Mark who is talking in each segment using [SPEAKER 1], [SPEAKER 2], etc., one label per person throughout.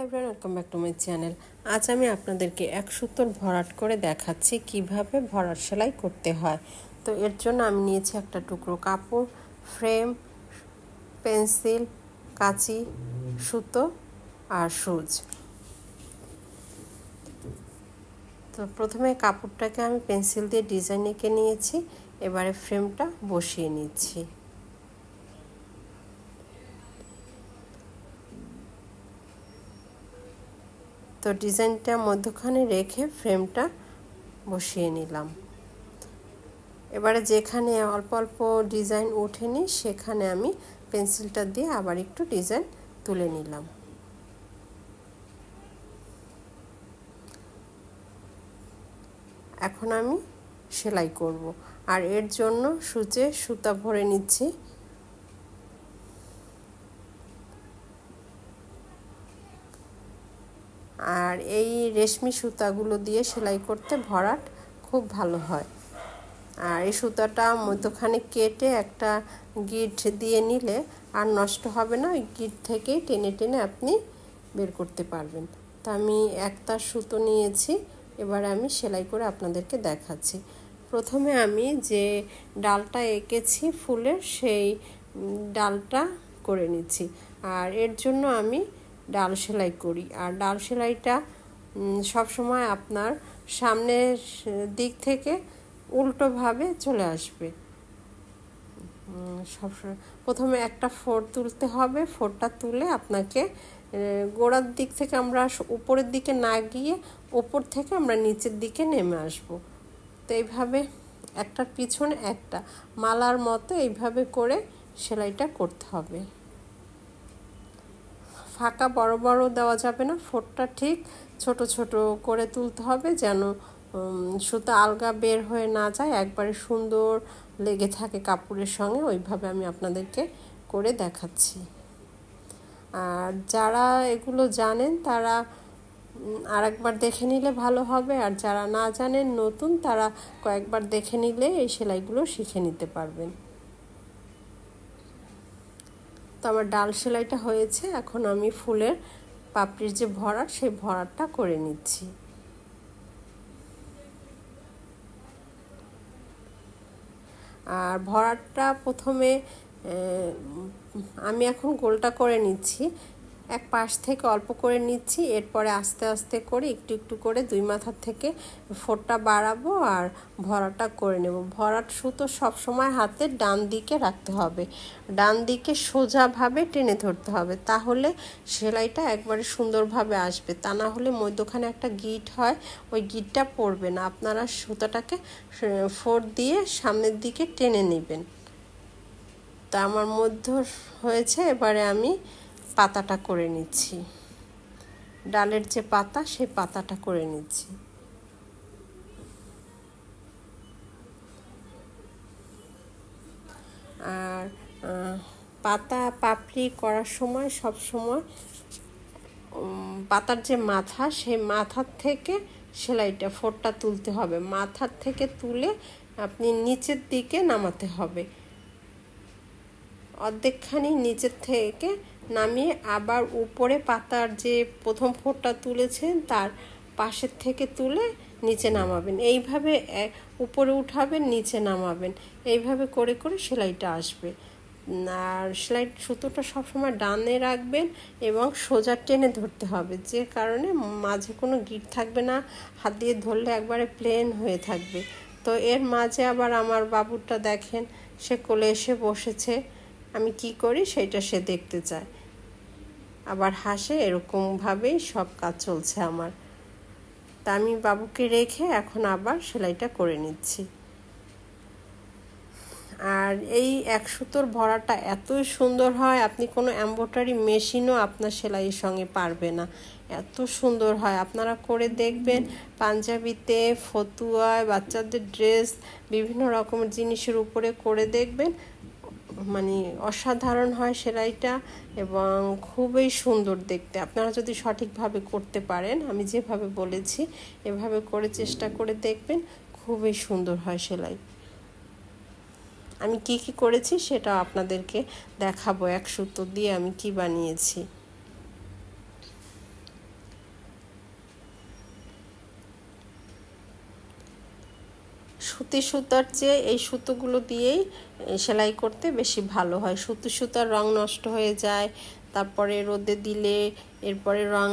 [SPEAKER 1] Everyone, welcome back to my channel. আজ আমি আপনাদেরকে এক সুতোর ভরাট করে দেখাচ্ছি কিভাবে ভরাট সেলাই করতে হয়। তো এর জন্য আমি নিয়েছি একটা টুকরো কাপড়, ফ্রেম, পেন্সিল, কাঁচি, সুতো আর সুচ। তো প্রথমে কাপড়টাকে আমি পেন্সিল দিয়ে ডিজাইন এঁকে নিয়েছি, এবারে ফ্রেমটা বসিয়ে নিচ্ছি। তো ডিজাইনটা মধ্যখানে রেখে ফ্রেমটা বসিয়ে নিলাম। এবারে যেখানে অল্প অল্প ডিজাইন ওঠেনি সেখানে আমি পেন্সিলটা দিয়ে আবার একটু ডিজাইন তুলে নিলাম। এখন আমি সেলাই করব, আর এর জন্য সূচে সুতা ভরে নিচ্ছি। আর এই রেশমি সুতাগুলো দিয়ে সেলাই করতে ভরাট খুব ভালো হয়। আর এই সুতাটা মধ্যখানে কেটে একটা গিট দিয়ে নিলে আর নষ্ট হবে না, ওই গিট থেকেই টেনে টেনে আপনি বের করতে পারবেন। তো আমি একটা সুতো নিয়েছি, এবার আমি সেলাই করে আপনাদেরকে দেখাচ্ছি। প্রথমে আমি যে ডালটা এঁকেছি ফুলের, সেই ডালটা করে নিচ্ছি। আর এর জন্য আমি ডাল সেলাই করি, আর ডাল সেলাইটা সবসময় আপনার সামনের দিক থেকে উল্টোভাবে চলে আসবে। সবসময় প্রথমে একটা ফোর তুলতে হবে, ফোরটা তুলে আপনাকে গোড়ার দিক থেকে আমরা উপরের দিকে না গিয়ে উপর থেকে আমরা নিচের দিকে নেমে আসব। তো এইভাবে একটার পিছনে একটা মালার মতো এইভাবে করে সেলাইটা করতে হবে। ফাঁকা বড় বড় দেওয়া যাবে না, ফোরটা ঠিক ছোট ছোট করে তুলতে হবে যেন সুতা আলগা বের হয়ে না যায়, একবারে সুন্দর লেগে থাকে কাপড়ের সঙ্গে। ওইভাবে আমি আপনাদেরকে করে দেখাচ্ছি। আর যারা এগুলো জানেন তারা আরেকবার দেখে নিলে ভালো হবে, আর যারা না জানেন নতুন তারা কয়েকবার দেখে নিলে এই সেলাইগুলো শিখে নিতে পারবেন। তো আমার ডাল সেলাইটা হয়েছে, এখন আমি ফুলের পাপড়ির যে ভরাট সেই ভরাটটা করে নিচ্ছি। আর ভরাটটা প্রথমে আমি এখন গোলটা করে নিচ্ছি, এক পাশ থেকে অল্প করে নিচ্ছি, এরপরে আস্তে আস্তে করে একটু একটু করে দুই মাথার থেকে ফোঁটটা বাড়াবো আর ভরাটটা করে নেব। ভরাট সুতো সবসময় হাতের ডান দিকে রাখতে হবে, ডান দিকে সোজাভাবে টেনে ধরতে হবে, তাহলে সেলাইটা একবারে সুন্দরভাবে আসবে। তা না হলে মধ্যখানে একটা গিট হয়, ওই গিটটা পড়বে না। আপনারা সুতাটাকে ফোঁট দিয়ে সামনের দিকে টেনে নেবেন। তা আমার মধ্য হয়েছে, এবারে আমি পাতাটা করে নিচ্ছি, ডালের যে পাতা সেই পাতাটা করে নিচ্ছি। আর পাতা পাপড়ি করার সময় সব সময় পাতার যে মাথা সেই মাথার থেকে সেলাইটা ফোঁটটা তুলতে হবে, মাথার থেকে তুলে আপনি নিচের দিকে নামাতে হবে। অর্ধেকখানি নিচের থেকে নামিয়ে আবার উপরে পাতার যে প্রথম ফোঁটটা তুলেছেন তার পাশের থেকে তুলে নিচে নামাবেন। এইভাবে উপরে উঠাবেন, নিচে নামাবেন, এইভাবে করে করে সেলাইটা আসবে। আর সেলাই সুতোটা সবসময় ডানে রাখবেন এবং সোজা টেনে ধরতে হবে, যে কারণে মাঝে কোনো গিট থাকবে না, হাত দিয়ে ধরলে একবারে প্লেন হয়ে থাকবে। তো এর মাঝে আবার আমার বাবুটা দেখেন, সে কোলে এসে বসেছে, আমি কি করি সেটা সে দেখতে চায়, আবার হাসে। এরকমভাবেই সব কাজ চলছে আমার। তা আমি বাবুকে রেখে এখন আবার সেলাইটা করে নিচ্ছি। আর এই এক সুতোর ভরাটা এতই সুন্দর হয়, আপনি কোনো এমব্রয়ডারি মেশিনও আপনার সেলাইয়ের সঙ্গে পারবে না, এত সুন্দর হয়। আপনারা করে দেখবেন, পাঞ্জাবিতে, ফতুয়ায়, বাচ্চাদের ড্রেস, বিভিন্ন রকমের জিনিসের উপরে করে দেখবেন, মানে অসাধারণ হয় সেলাইটা এবং খুবই সুন্দর দেখতে। আপনারা যদি সঠিকভাবে করতে পারেন, আমি যেভাবে বলেছি এভাবে করে চেষ্টা করে দেখবেন, খুবই সুন্দর হয় সেলাই। আমি কি কি করেছি সেটা আপনাদেরকে দেখাবো, এক সুতো দিয়ে আমি কি বানিয়েছি। সুতি সুতার চেয়ে এই সুতোগুলো দিয়েই সেলাই করতে বেশি ভালো হয়। সুতি সুতার রং নষ্ট হয়ে যায়, তারপরে রোদে দিলে এরপরে রং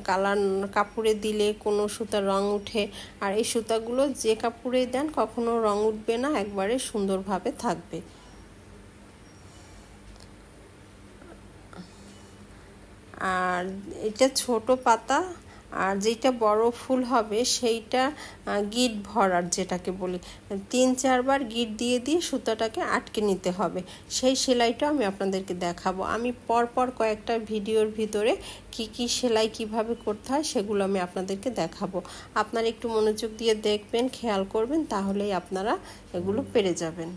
[SPEAKER 1] কালার কাপড়ে দিলে কোনো সুতার রং উঠে। আর এই সুতাগুলো যে কাপড়েই দেন কখনো রং উঠবে না, একবারে সুন্দরভাবে থাকবে। আর এটা ছোট পাতা, আর যেটা বড় ফুল হবে সেইটা গিট ভরার, যেটাকে বলি 3-4 বার গিট দিয়ে দিয়ে সুতাটাকে আটকে নিতে হবে। সেই সেলাইটা আমি আপনাদেরকে দেখাবো। আমি পরপর কয়েকটা ভিডিওর ভিতরে কি সেলাই কিভাবে করতে হয় সেগুলো আমি আপনাদেরকে দেখাবো। আপনারা একটু মনোযোগ দিয়ে দেখবেন, খেয়াল করবেন, তাহলেই আপনারা এগুলো পেরে যাবেন।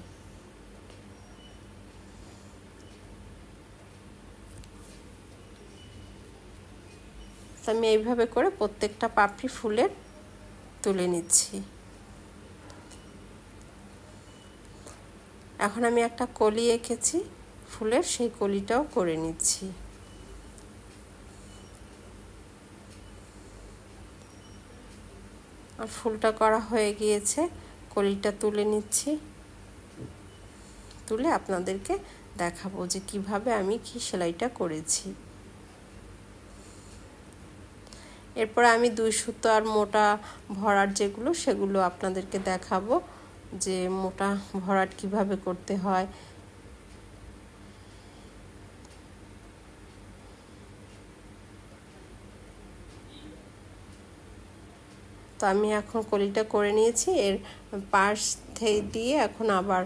[SPEAKER 1] আমি এইভাবে করে প্রত্যেকটা পাপড়ি ফুলের তুলে নিচ্ছি। এখন আমি একটা কলি এঁকেছি ফুলের, সেই কলিটাও করে নিচ্ছি। আর ফুলটা করা হয়ে গিয়েছে, কলিটা তুলে নিচ্ছি। তুলে আপনাদেরকে দেখাবো যে কিভাবে আমি কি সেলাইটা করেছি। এরপর আমি 2 সুতো আর মোটা ভরাট যেগুলো সেগুলো আপনাদেরকে দেখাবো যে মোটা ভরাট কিভাবে করতে হয়। তো আমি এখন কলিটা করে নিয়েছি, এর পাশ দিয়ে এখন আবার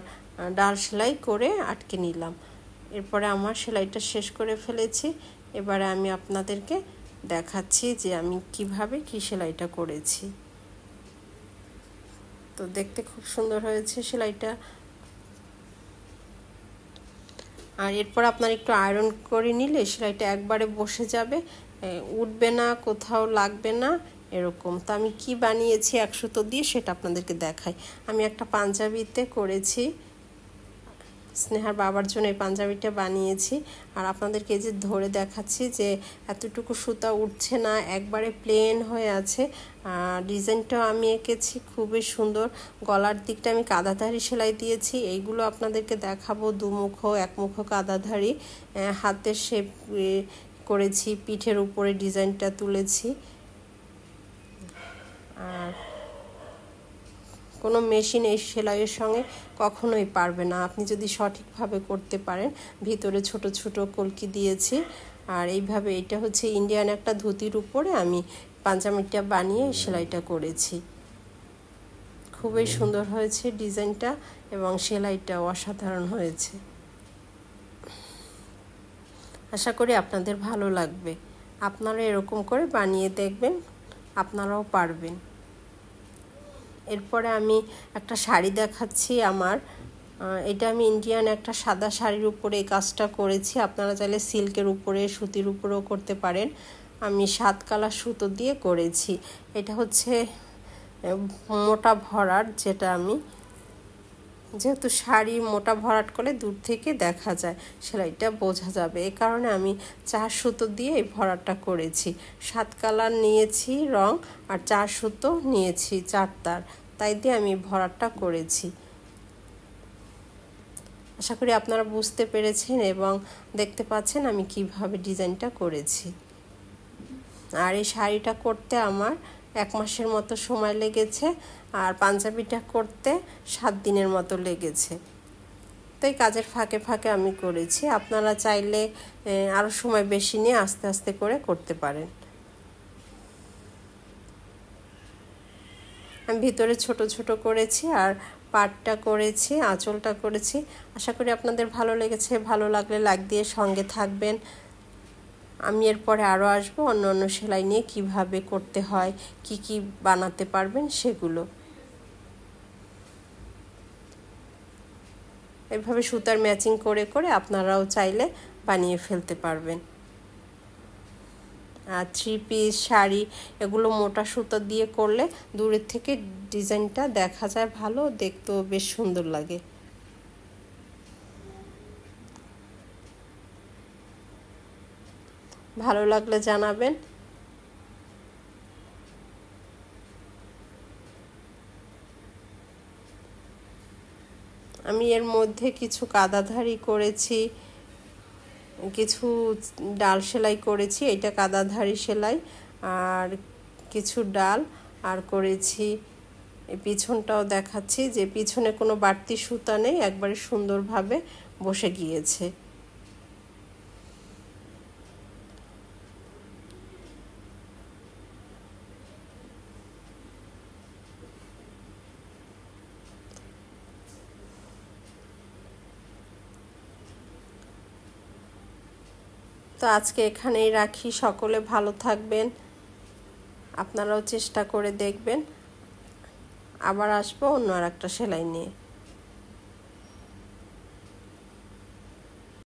[SPEAKER 1] ডাল সেলাই করে আটকে নিলাম। এরপরে আমার সেলাইটা শেষ করে ফেলেছি। এবারে আমি আপনাদেরকে দেখাচ্ছি যে আমি কিভাবে কি সেলাইটা করেছি। তো দেখতে খুব সুন্দর হয়েছে সেলাইটা। আর এরপর আপনার একটু আয়রন করে নিলে সেলাইটা একবারে বসে যাবে, উঠবে না, কোথাও লাগবে না, এরকম। তো আমি কি বানিয়েছি 1 সুতো দিয়ে সেটা আপনাদেরকে দেখাই। আমি একটা পাঞ্জাবিতে করেছি, স্নেহার বাবার জন্য এই পাঞ্জাবিটা বানিয়েছি। আর আপনাদেরকে এই যে ধরে দেখাচ্ছি যে এতটুকু সুতা উঠছে না, একবারে প্লেন হয়ে আছে। ডিজাইনটাও আমি এঁকেছি খুবই সুন্দর। গলার দিকটা আমি কাঁদাধারি সেলাই দিয়েছি। এইগুলো আপনাদেরকে দেখাবো, 2 মুখ 1 মুখ কাঁদাধারি। হাতের শেপ করেছি, পিঠের উপরে ডিজাইনটা তুলেছি। আর কোনো মেশিন এই সেলাইয়ের সঙ্গে কখনোই পারবে না, আপনি যদি সঠিকভাবে করতে পারেন। ভিতরে ছোট ছোট কলকি দিয়েছি। আর এইভাবে, এটা হচ্ছে ইন্ডিয়ান একটা ধুতির উপরে আমি পাঞ্জাবিটা বানিয়ে সেলাইটা করেছি। খুবই সুন্দর হয়েছে ডিজাইনটা এবং সেলাইটাও অসাধারণ হয়েছে। আশা করি আপনাদের ভালো লাগবে। আপনারা এরকম করে বানিয়ে দেখবেন, আপনারাও পারবেন। এরপরে আমি একটা শাড়ি দেখাচ্ছি আমার। এটা আমি ইন্ডিয়ান একটা সাদা শাড়ির উপরে এই কাজটা করেছি। আপনারা চাইলে সিল্কের উপরে, সুতির উপরেও করতে পারেন। আমি 7 কালার সুতো দিয়ে করেছি। এটা হচ্ছে মোটা ভরাট, যেটা আমি, যেহেতু শাড়ি মোটা ভরাট করলে দূর থেকে দেখা যায়, সেলাইটা বোঝা যাবে, এই কারণে আমি 4 সুতো দিয়ে এই ভরাটটা করেছি। 7 কালার নিয়েছি রং, আর 4 সুতো নিয়েছি 4 তার, তাই দিয়ে আমি ভরাটটা করেছি। আশা করি আপনারা বুঝতে পেরেছেন এবং দেখতে পাচ্ছেন আমি কিভাবে ডিজাইনটা করেছি। আর এই শাড়িটা করতে আমার 1 মাসের মতো সময় লেগেছে, আর পাঞ্জাবিটা করতে 7 দিনের মতো লেগেছে। তো এই কাজের ফাঁকে ফাঁকে আমি করেছি। আপনারা চাইলে আরও সময় বেশি নিয়ে আস্তে আস্তে করে করতে পারেন। আমি ভিতরে ছোট ছোট করেছি, আর পাটটা করেছি, আঁচলটা করেছি। আশা করি আপনাদের ভালো লেগেছে। ভালো লাগলে লাইক দিয়ে সঙ্গে থাকবেন। আমি এরপরে আরও আসবো অন্য অন্য সেলাই নিয়ে, কিভাবে করতে হয়, কি বানাতে পারবেন সেগুলো। এভাবে সুতার ম্যাচিং করে করে আপনারাও চাইলে বানিয়ে ফেলতে পারবেন। আর 3 পিস শাড়ি এগুলো মোটা সুতা দিয়ে করলে দূরের থেকে ডিজাইনটা দেখা যায় ভালো, দেখতেও বেশ সুন্দর লাগে। ভালো লাগলে জানাবেন। আমি এর মধ্যে কিছু কাঁদাধারি করেছি, কিছু ডাল সেলাই করেছি, এটা কাঁদাধারি সেলাই, আর কিছু ডাল আর করেছি। পিছনটাও দেখাচ্ছি যে পিছনে কোনো বাড়তি সুতা নেই, একবারে সুন্দরভাবে বসে গিয়েছে। তো আজকে এখানেই রাখি, সকলে ভালো থাকবেন, আপনারাও চেষ্টা করে দেখবেন। আবার আসবো অন্য আর একটা সেলাই নিয়ে।